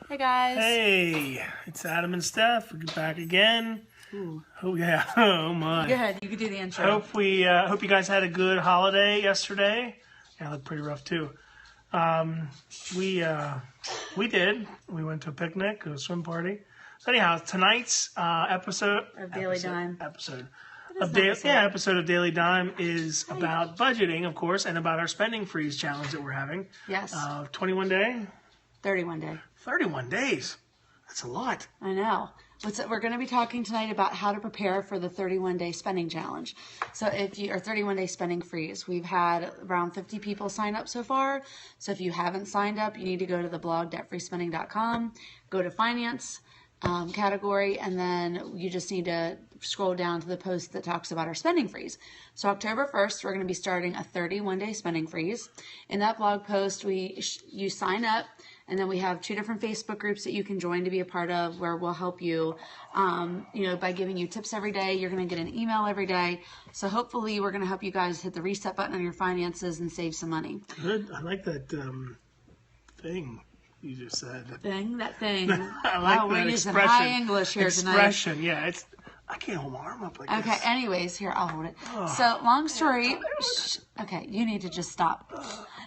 Hey guys. Hey, it's Adam and Steph. We're back again. Ooh. Oh yeah. Oh my. Go ahead. You can do the intro. Hope you guys had a good holiday yesterday. Yeah, it looked pretty rough too. We did. We went to a picnic, a swim party. So anyhow, tonight's episode Of Daily Dime. episode It is of an episode. episode of Daily Dime is about budgeting, of course, and about our spending freeze challenge that we're having. Yes. 21 day, 31 day. 31 days. That's a lot. I know. We're going to be talking tonight about how to prepare for the 31-day spending challenge. So if you are 31-day spending freeze, we've had around 50 people sign up so far. So if you haven't signed up, you need to go to the blog debtfreespending.com, go to finance category, and then you just need to scroll down to the post that talks about our spending freeze. So October 1st, we're going to be starting a 31-day spending freeze. In that blog post, you sign up, and then we have 2 different Facebook groups that you can join to be a part of, where we'll help you, by giving you tips every day. You're going to get an email every day. So hopefully we're going to help you guys hit the reset button on your finances and save some money. Good. I like that thing you just said. That thing. I like that we're using expression. high English here Expression, yeah. I can't hold my arm up like tonight. this. Okay, anyways, here, I'll hold it. So long story, okay, you need to just stop.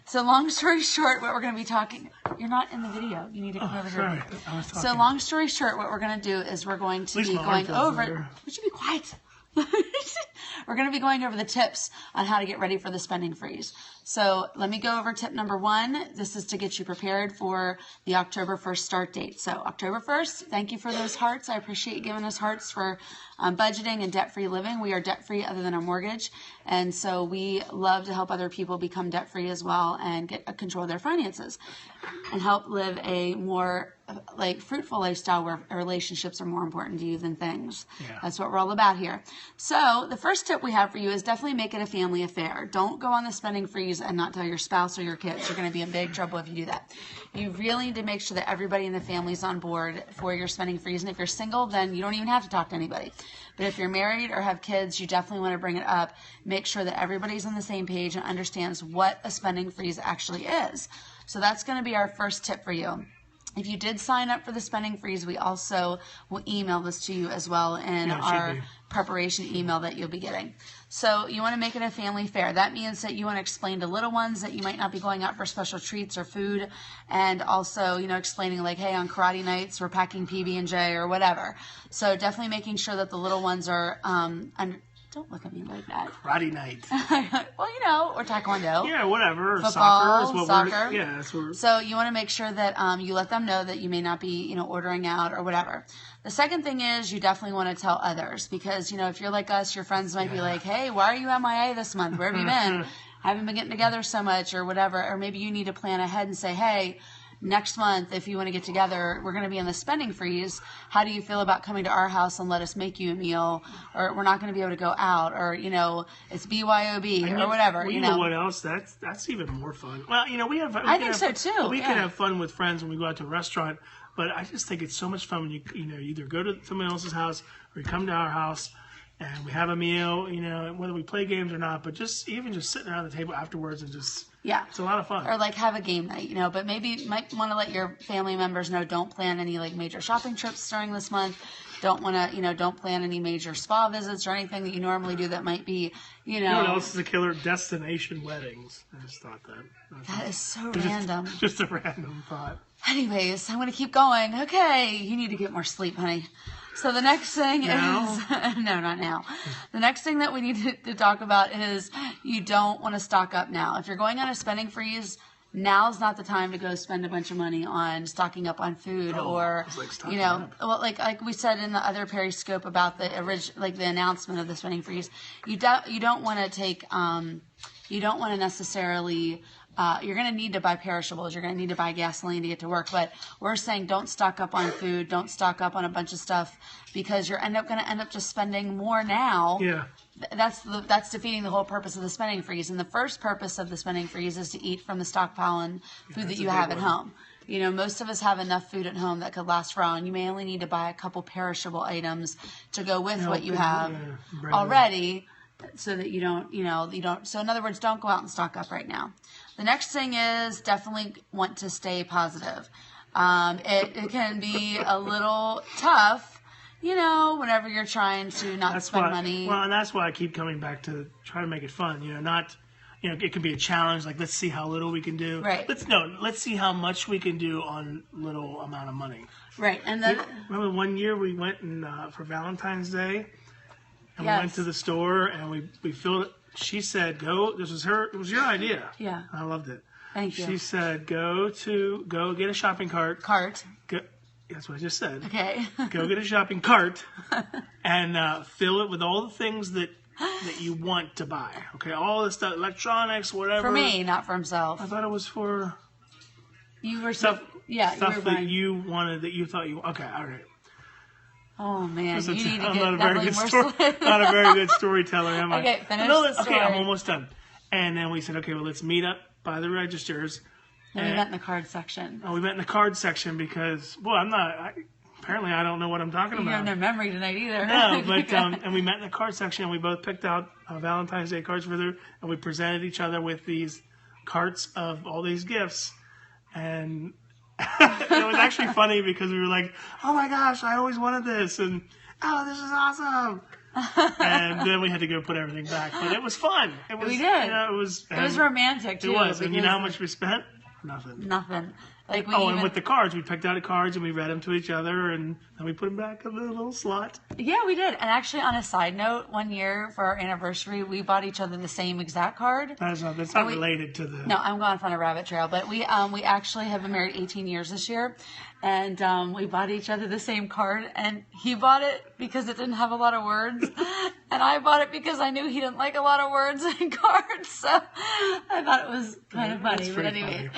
So long story short, what we're going to be talking, you're not in the video. You need to come over Sorry, here. I was talking. So long story short, what we're going to do is we're going to least be my arm going feels over, better. would you be quiet? We're going to be going over the tips on how to get ready for the spending freeze. So let me go over tip number 1. This is to get you prepared for the October 1st start date. So October 1st, thank you for those hearts. I appreciate you giving us hearts for budgeting and debt-free living. We are debt-free other than our mortgage. And so we love to help other people become debt-free as well and get control of their finances and help live a more fruitful lifestyle where relationships are more important to you than things. Yeah. That's what we're all about here. So the first tip we have for you is definitely make it a family affair. Don't go on the spending freeze and not tell your spouse or your kids. You're going to be in big trouble if you do that. You really need to make sure that everybody in the family is on board for your spending freeze. And if you're single, then you don't even have to talk to anybody. But if you're married or have kids, you definitely want to bring it up. Make sure that everybody's on the same page and understands what a spending freeze actually is. So that's going to be our first tip for you. If you did sign up for the spending freeze, we also will email this to you as well in our preparation email that you'll be getting. So you want to make it a family affair. That means that you want to explain to little ones that you might not be going out for special treats or food, and also, explaining like, hey, on karate nights, we're packing PB&J or whatever. So definitely making sure that the little ones are don't look at me like that. Karate night. Well, or taekwondo. Yeah, whatever. Football, soccer. that's what So you want to make sure that you let them know that you may not be, ordering out or whatever. The second thing is you definitely want to tell others because, if you're like us, your friends might be like, hey, why are you MIA this month? Where have you been? Haven't been getting together so much or whatever. Or maybe you need to plan ahead and say, hey, next month, if you want to get together, we're going to be in the spending freeze. How do you feel about coming to our house and let us make you a meal? Or we're not going to be able to go out. Or, it's BYOB or whatever. Well, you know what else? That's even more fun. Well, we have. I think so too. We can have fun with friends when we go out to a restaurant. But I just think it's so much fun when you either go to someone else's house or you come to our house and we have a meal. Whether we play games or not, but just sitting around the table afterwards and just. Yeah. It's a lot of fun. Or have a game night, but maybe you might want to let your family members know, don't plan any major shopping trips during this month. Don't want to, don't plan any major spa visits or anything that you normally do that might be, You know what else is a killer? Destination weddings. I just thought that. That is so random. Just a random thought. Anyways, I'm going to keep going. Okay, you need to get more sleep, honey. So the next thing is, no, not now. The next thing that we need to talk about is you don't want to stock up now. If you're going on a spending freeze, now's not the time to go spend a bunch of money on stocking up on food or, like we said in the other periscope about the the announcement of the spending freeze. You don't want to take, you don't want to necessarily. You're going to need to buy perishables. You're going to need to buy gasoline to get to work. But we're saying don't stock up on food. Don't stock up on a bunch of stuff because you're going to end up just spending more now. Yeah. That's defeating the whole purpose of the spending freeze. And the first purpose of the spending freeze is to eat from the stockpile and food that you have at home. Most of us have enough food at home that could last for all. And you may only need to buy a couple perishable items to go with what you have already. So that you don't, so in other words, don't go out and stock up right now. The next thing is definitely want to stay positive. It can be a little tough, whenever you're trying to not spend money. Well, and that's why I keep coming back to try to make it fun. Not, it can be a challenge. Like, let's see how little we can do. Right. Let's see how much we can do on little amount of money. Right. And then remember one year we went for Valentine's Day, and Yes. we went to the store and we filled it. She said, "Go." It was your idea. Yeah. I loved it. Thank you. She said, "Go get a shopping cart." Go, that's what I just said. Okay. Go get a shopping cart and fill it with all the things that you want to buy. Okay, all the stuff, electronics, whatever. For me, not for himself. I thought it was for You were stuff. Yeah, Stuff you were that buying. you wanted that you thought you. Okay, all right. Oh man, Listen, you need to I'm get not a very definitely good more story, not a very good storyteller, am I? Okay, finish No, the okay, story. I'm almost done. And then we said, okay, well, let's meet up by the registers. And we met in the card section. We met in the card section because, well, apparently I don't know what I'm talking You about. have no memory tonight either. No, but and we met in the card section and we both picked out Valentine's Day cards for her, and we presented each other with these carts of all these gifts, and it was actually funny because we were like, "Oh my gosh, I always wanted this," and "Oh, this is awesome." And then we had to go put everything back, but it was fun. We did. It was. It was romantic too. It was, and you know how because much we spent? Nothing. Nothing. Like we And with the cards, we picked out the cards and we read them to each other, and then we put them back in the little slot. Yeah, we did. And actually, on a side note, one year for our anniversary, we bought each other the same exact card. That's not related to the. No, I'm going on a rabbit trail, but we actually have been married 18 years this year, and we bought each other the same card, and he bought it because it didn't have a lot of words, and I bought it because I knew he didn't like a lot of words in cards, so I thought it was kind of funny. That's But pretty anyway,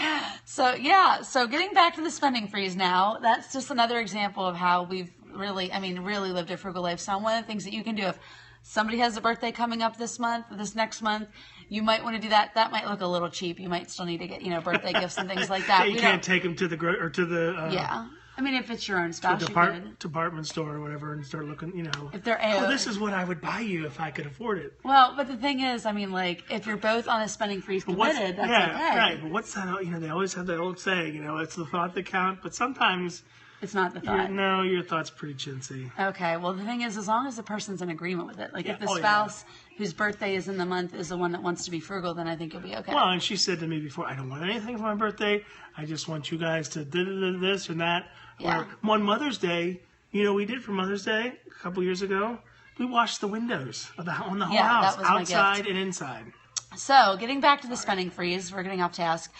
funny. so getting back to the spending freeze now, that's just another example of how we've really lived a frugal life. So one of the things that you can do if somebody has a birthday coming up this next month, you might want to do that. That might look a little cheap. You might still need to get, birthday gifts and things like that. Yeah, you can't take them to the Yeah. I mean, if it's your own spouse, you could. department store or whatever and start looking, If they're this is what I would buy you if I could afford it. Well, but the thing is, I mean, like, if you're both on a spending freeze committed, that's okay. Right. But what's that? They always have that old saying, it's the thought that counts. But sometimes, It's not the thought. your thought's pretty chintzy. Okay, well, the thing is, as long as the person's in agreement with it, like if the Oh, yeah. spouse whose birthday is in the month is the one that wants to be frugal, then I think you'll be okay. Well, and she said to me before, I don't want anything for my birthday. I just want you guys to do this or that. Yeah. Or on Mother's Day, we did for Mother's Day a couple years ago. We washed the windows on the whole Yeah, house, that was my outside gift. and inside. So, getting back to the spending freeze, we're getting off task.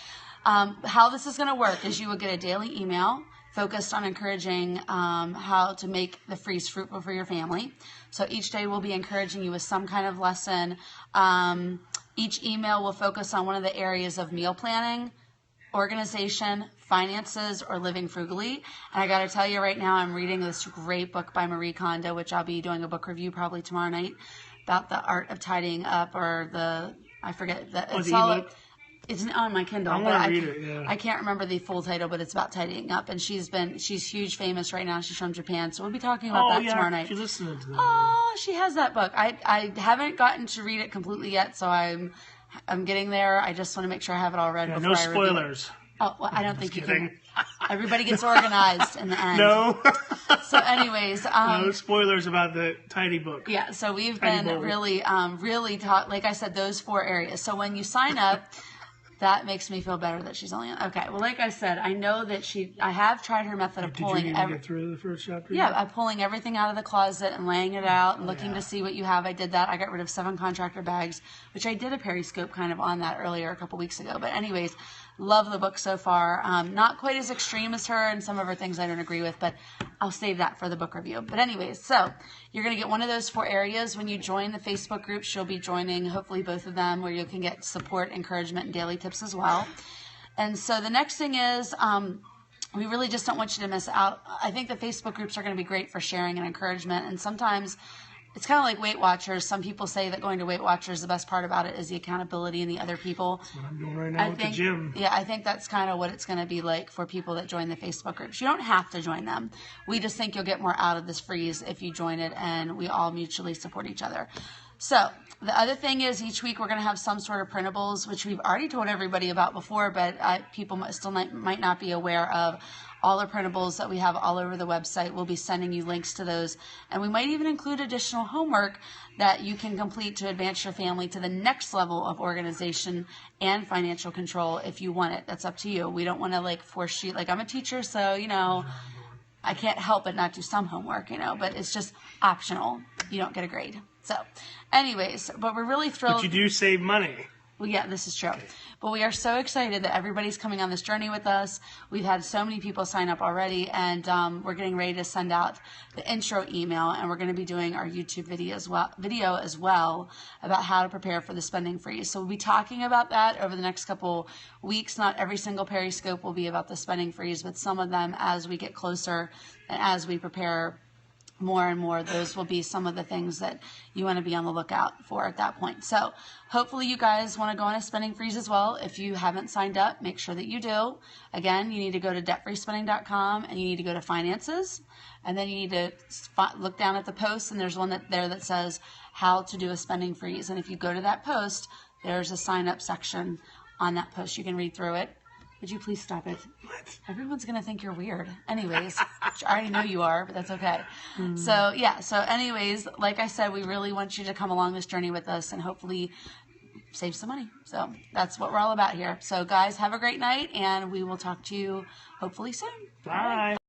How this is going to work is you will get a daily email focused on encouraging how to make the freeze fruitful for your family. So each day we'll be encouraging you with some kind of lesson. Each email will focus on one of the areas of meal planning, organization, finances, or living frugally. And I got to tell you right now, I'm reading this great book by Marie Kondo, which I'll be doing a book review probably tomorrow night, about the art of tidying up, or I forget. It's the ebook? It's on my Kindle. I but want to read it, yeah. I can't remember the full title, but it's about tidying up. And she's huge famous right now. She's from Japan. So we'll be talking about that tomorrow night. She's listening to that. Oh, she has that book. I haven't gotten to read it completely yet, so I'm getting there. I just want to make sure I have it all read before No I review it. spoilers. Oh, well, I don't think you kidding. can. Everybody gets organized in the end. No. So anyways, No spoilers about the tidy book. yeah, so we've Tiny been bowl. really taught, like I said, those 4 areas. So when you sign up, that makes me feel better that she's only on. Okay, well, like I said, I know that I have tried her method of Did you pulling even get through the first chapter? Yeah, I'm pulling everything out of the closet and laying it out and looking to see what you have. I did that. I got rid of 7 contractor bags, which I did a periscope kind of on that earlier a couple weeks ago. But anyways, love the book so far. Not quite as extreme as her, and some of her things I don't agree with, but I'll save that for the book review. But anyways, so you're going to get one of those 4 areas. When you join the Facebook group, she'll be joining hopefully both of them, where you can get support, encouragement, and daily tips as well. And so the next thing is, we really just don't want you to miss out. I think the Facebook groups are going to be great for sharing and encouragement. And sometimes it's kind of like Weight Watchers. Some people say that going to Weight Watchers, the best part about it is the accountability and the other people. That's what I'm doing right now with the gym. Yeah, I think that's kind of what it's going to be like for people that join the Facebook groups. You don't have to join them. We just think you'll get more out of this freeze if you join it, and we all mutually support each other. So the other thing is, each week we're going to have some sort of printables, which we've already told everybody about before, but people still might not be aware of. all the printables that we have all over the website. We'll be sending you links to those, and we might even include additional homework that you can complete to advance your family to the next level of organization and financial control if you want it. That's up to you. We don't want to like force you. Like, I'm a teacher, so I can't help but not do some homework, but it's just optional. You don't get a grade. So anyways, but we're really thrilled. But you do save money. Well, yeah, this is true. But we are so excited that everybody's coming on this journey with us. We've had so many people sign up already, and we're getting ready to send out the intro email, and we're going to be doing our YouTube video as well about how to prepare for the spending freeze. So we'll be talking about that over the next couple weeks. Not every single Periscope will be about the spending freeze, but some of them as we get closer and as we prepare more and more, those will be some of the things that you want to be on the lookout for at that point. So hopefully you guys want to go on a spending freeze as well. If you haven't signed up, make sure that you do. Again, you need to go to debtfreespending.com and you need to go to finances, and then you need to look down at the post, and there's one there that says how to do a spending freeze. And if you go to that post, there's a sign up section on that post. You can read through it. Would you please stop it? What? Everyone's going to think you're weird. Anyways, which I already know you are, but that's okay. So, yeah. So, anyways, like I said, we really want you to come along this journey with us and hopefully save some money. So, that's what we're all about here. So, guys, have a great night, and we will talk to you hopefully soon. Bye.